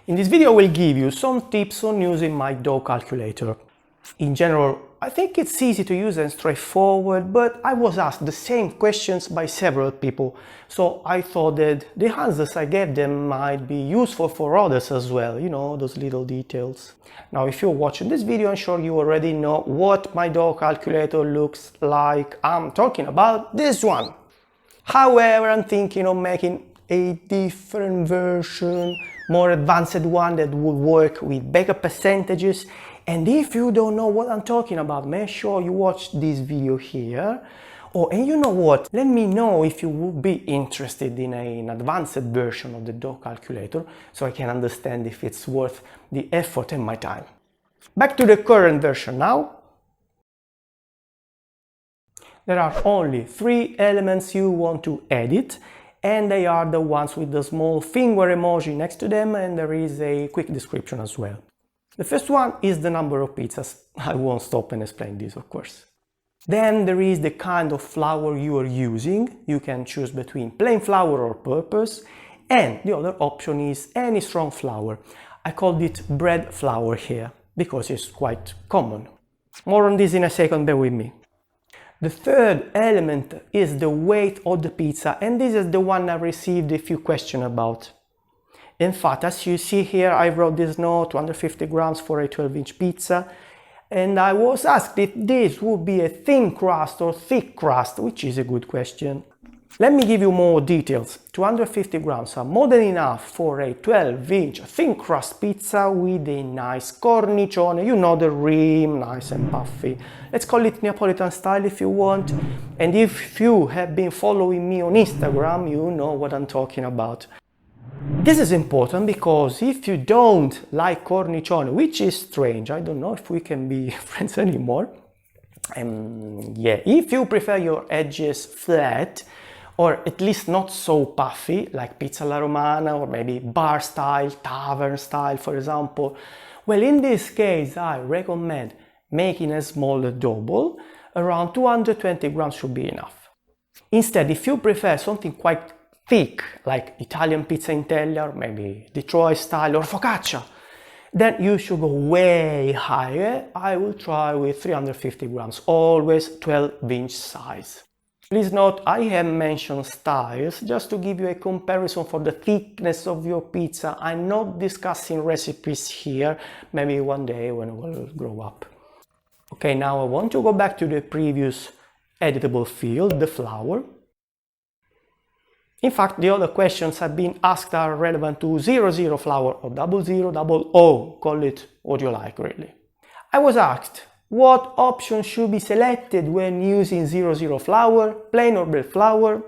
In this video I will give you some tips on using my dough calculator. In general, I think it's easy to use and straightforward, but I was asked the same questions by several people, so I thought that the answers I gave them might be useful for others as well, you know, those little details. Now, if you're watching this video, I'm sure you already know what my dough calculator looks like. I'm talking about this one. However, I'm thinking of making a different version, more advanced one that would work with bigger percentages. And if you don't know what I'm talking about, make sure you watch this video here. And you know what? Let me know if you would be interested in an advanced version of the dough calculator, so I can understand if it's worth the effort and my time. Back to the current version now. There are only 3 elements you want to edit, and they are the ones with the small finger emoji next to them, and there is a quick description as well. The first one is the number of pizzas. I won't stop and explain this, of course. Then there is the kind of flour you are using. You can choose between plain flour or purpose, and the other option is any strong flour. I called it bread flour here because it's quite common. More on this in a second, bear with me. The third element is the weight of the pizza, and this is the one I received a few questions about. In fact, as you see here, I wrote this note, 250 grams for a 12-inch pizza, and I was asked if this would be a thin crust or thick crust, which is a good question. Let me give you more details. 250 grams are more than enough for a 12-inch thin crust pizza with a nice cornicione, you know, the rim, nice and puffy. Let's call it Neapolitan style if you want. And if you have been following me on Instagram, you know what I'm talking about. This is important because if you don't like cornicione, which is strange, I don't know if we can be friends anymore. If you prefer your edges flat, or at least not so puffy, like pizza alla romana, or maybe bar style, tavern style, for example, well, in this case, I recommend making a smaller dough ball. Around 220 grams should be enough. Instead, if you prefer something quite thick, like Italian pizza in teglia, or maybe Detroit style, or focaccia, then you should go way higher. I will try with 350 grams, always 12-inch size. Please note, I have mentioned styles just to give you a comparison for the thickness of your pizza. I'm not discussing recipes here, maybe one day when we'll grow up. Okay, now I want to go back to the previous editable field, the flour. In fact, the other questions have been asked are relevant to 00 flour or 0000, call it what you like really. I was asked, what option should be selected when using 00 flour, plain or bread flour?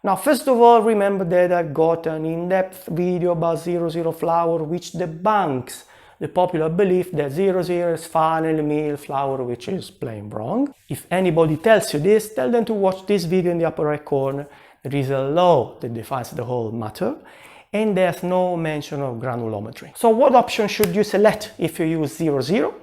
Now, first of all, remember that I got an in-depth video about 00 flour which debunks the popular belief that 00 is finely milled flour, which is plain wrong. If anybody tells you this, tell them to watch this video in the upper right corner. There is a law that defines the whole matter, and there's no mention of granulometry. So what option should you select if you use 00?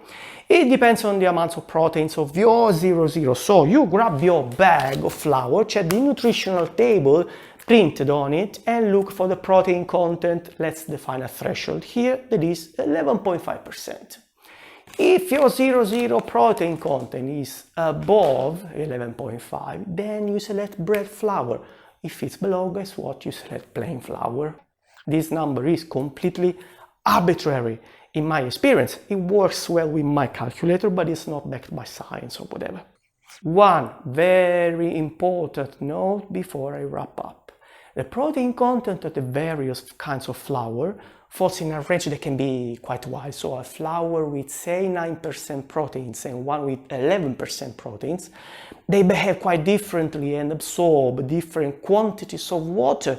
It depends on the amount of proteins of your 00. So you grab your bag of flour, check the nutritional table printed on it, and look for the protein content. Let's define a threshold here, that is 11.5%. If your 00 protein content is above 11.5, then you select bread flour. If it's below, guess what? You select plain flour. This number is completely arbitrary. In my experience, it works well with my calculator, but it's not backed by science or whatever. One very important note before I wrap up. The protein content of the various kinds of flour falls in a range that can be quite wide. So a flour with say 9% proteins and one with 11% proteins, they behave quite differently and absorb different quantities of water.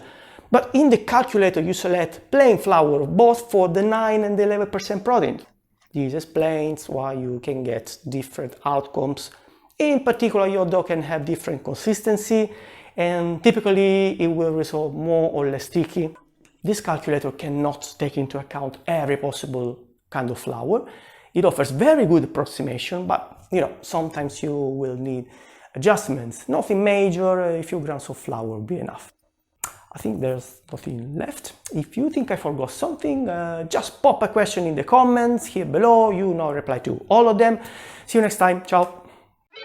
But in the calculator you select plain flour both for the 9 and the 11% protein. This explains why you can get different outcomes. In particular, your dough can have different consistency, and typically it will result more or less sticky. This calculator cannot take into account every possible kind of flour. It offers very good approximation, but sometimes you will need adjustments. Nothing major, a few grams of flour will be enough. I think there's nothing left. If you think I forgot something, just pop a question in the comments here below. You know, reply to all of them. See you next time. Ciao.